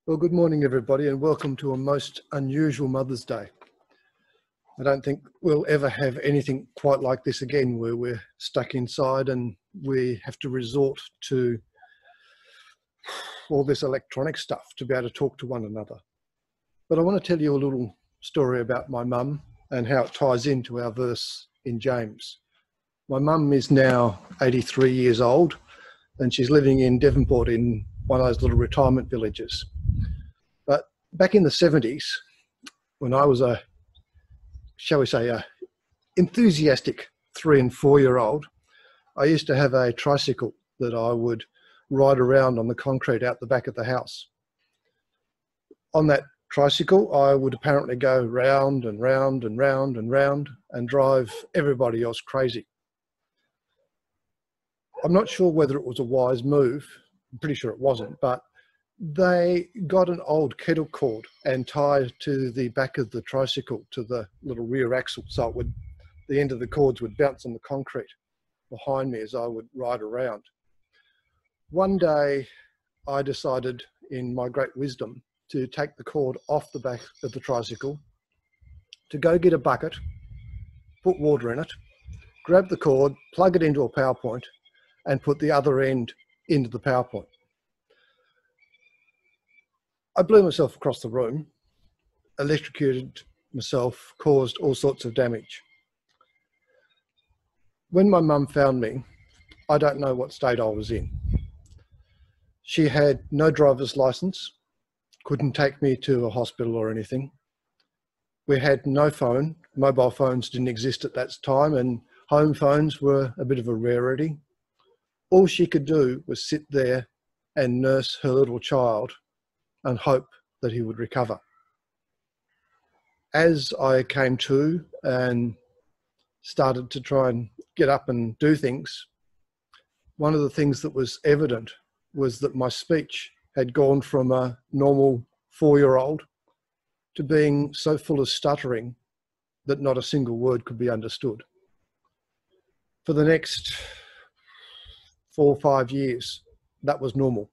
Well, good morning, everybody, and welcome to a most unusual Mother's Day. I don't think we'll ever have anything quite like this again, where we're stuck inside and we have to resort to all this electronic stuff to be able to talk to one another. But I want to tell you a little story about my mum and how it ties into our verse in James. My mum is now 83 years old, and she's living in Devonport in one of those little retirement villages. But back in the 70s, when I was a enthusiastic 3 and 4 year old, I used to have a tricycle that I would ride around on the concrete out the back of the house. On that tricycle, I would apparently go round and round and round and round and drive everybody else crazy. I'm not sure whether it was a wise move. I'm pretty sure it wasn't, but they got an old kettle cord and tied to the back of the tricycle to the little rear axle, so the end of the cords would bounce on the concrete behind me as I would ride around. One day I decided, in my great wisdom, to take the cord off the back of the tricycle, to go get a bucket, put water in it, grab the cord, plug it into a power point, and put the other end into the power point. I blew myself across the room, electrocuted myself, caused all sorts of damage. When my mum found me, I don't know what state I was in. She had no driver's license, couldn't take me to a hospital or anything. We had no phone. Mobile phones didn't exist at that time, and home phones were a bit of a rarity. All she could do was sit there and nurse her little child and hope that he would recover. As I came to and started to try and get up and do things, one of the things that was evident was that my speech had gone from a normal 4-year-old to being so full of stuttering that not a single word could be understood. For the next 4 or 5 years, that was normal.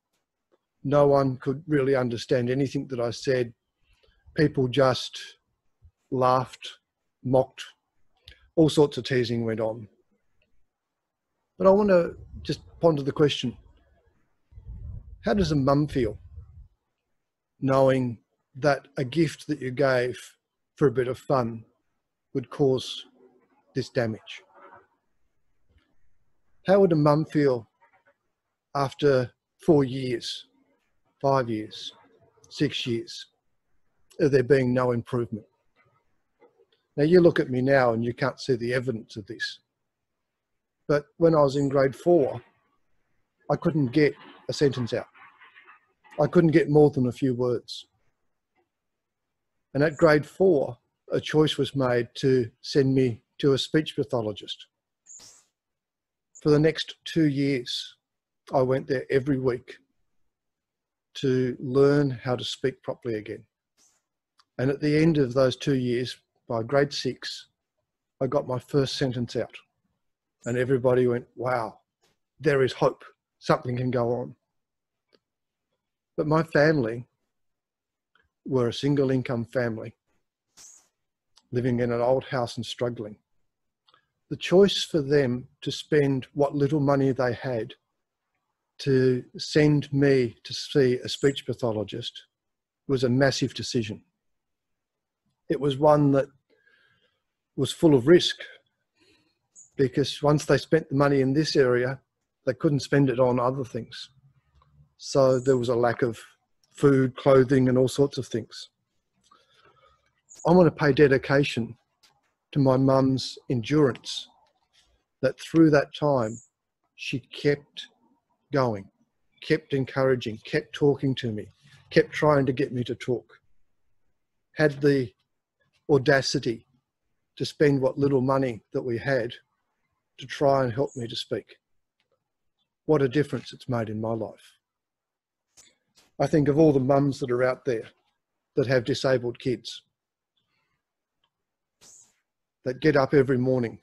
No one could really understand anything that I said. People just laughed, mocked, all sorts of teasing went on. But I want to just ponder the question, how does a mum feel knowing that a gift that you gave for a bit of fun would cause this damage? How would a mum feel after 4 years, 5 years, 6 years of there being no improvement? Now, you look at me now and you can't see the evidence of this. But when I was in grade 4, I couldn't get a sentence out. I couldn't get more than a few words. And at grade 4, a choice was made to send me to a speech pathologist. For the next 2 years, I went there every week to learn how to speak properly again. And at the end of those 2 years, by grade 6, I got my first sentence out. And everybody went, wow, there is hope. Something can go on. But my family were a single income family, living in an old house and struggling. The choice for them to spend what little money they had to send me to see a speech pathologist was a massive decision. It was one that was full of risk, because once they spent the money in this area, they couldn't spend it on other things. So there was a lack of food, clothing, and all sorts of things. I want to pay dedication to my mum's endurance, that through that time, she kept going, kept encouraging, kept talking to me, kept trying to get me to talk, had the audacity to spend what little money that we had to try and help me to speak. What a difference it's made in my life. I think of all the mums that are out there that have disabled kids, that get up every morning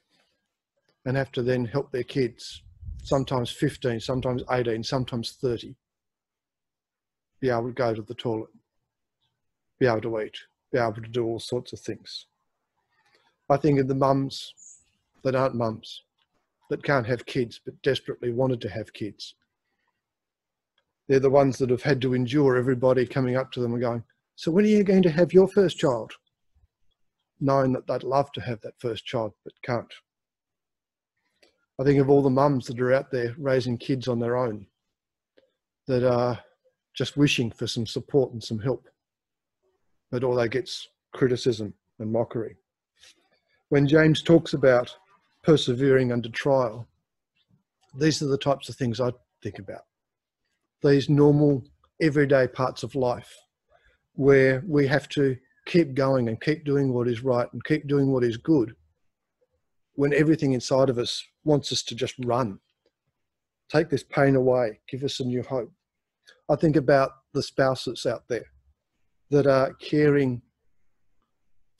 and have to then help their kids, sometimes 15, sometimes 18, sometimes 30, be able to go to the toilet, be able to eat, be able to do all sorts of things. I think of the mums that aren't mums, that can't have kids but desperately wanted to have kids. They're the ones that have had to endure everybody coming up to them and going, so when are you going to have your first child? Knowing that they'd love to have that first child but can't. I think of all the mums that are out there raising kids on their own, that are just wishing for some support and some help, but all they get's criticism and mockery. When James talks about persevering under trial, these are the types of things I think about. These normal, everyday parts of life where we have to keep going and keep doing what is right and keep doing what is good, when everything inside of us wants us to just run. Take this pain away, give us a new hope. I think about the spouses out there that are caring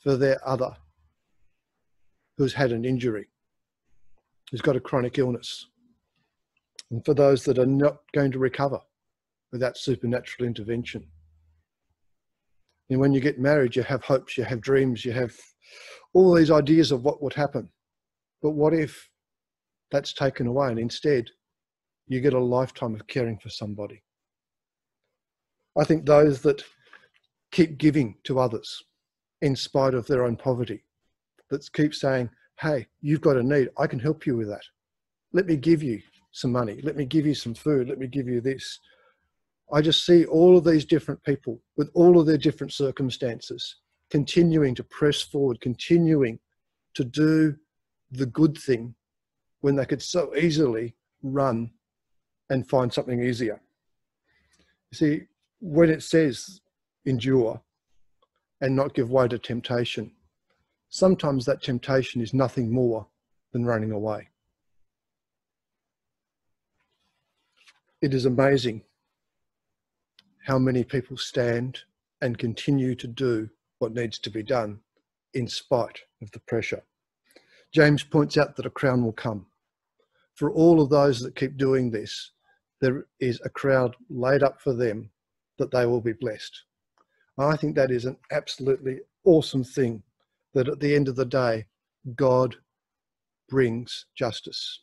for their other who's had an injury, who's got a chronic illness, and for those that are not going to recover without supernatural intervention. And when you get married, you have hopes, you have dreams, you have all these ideas of what would happen. But what if that's taken away and instead you get a lifetime of caring for somebody? I think those that keep giving to others in spite of their own poverty, that keep saying, hey, you've got a need, I can help you with that. Let me give you some money. Let me give you some food. Let me give you this. I just see all of these different people with all of their different circumstances continuing to press forward, continuing to do the good thing when they could so easily run and find something easier. You see, when it says endure and not give way to temptation, sometimes that temptation is nothing more than running away. It is amazing how many people stand and continue to do what needs to be done in spite of the pressure. James points out that a crown will come. For all of those that keep doing this, there is a crowd laid up for them that they will be blessed. I think that is an absolutely awesome thing, that at the end of the day, God brings justice.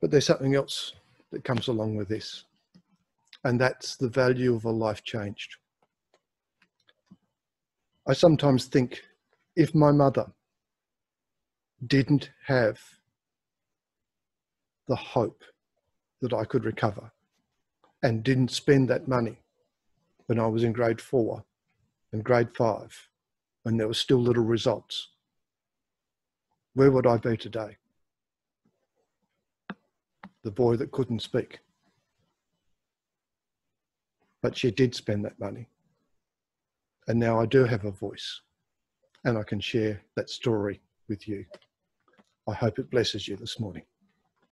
But there's something else that comes along with this, and that's the value of a life changed. I sometimes think, if my mother didn't have the hope that I could recover and didn't spend that money when I was in grade 4 and grade 5, when there were still little results, where would I be today? The boy that couldn't speak. But she did spend that money. And now I do have a voice, and I can share that story with you. I hope it blesses you this morning.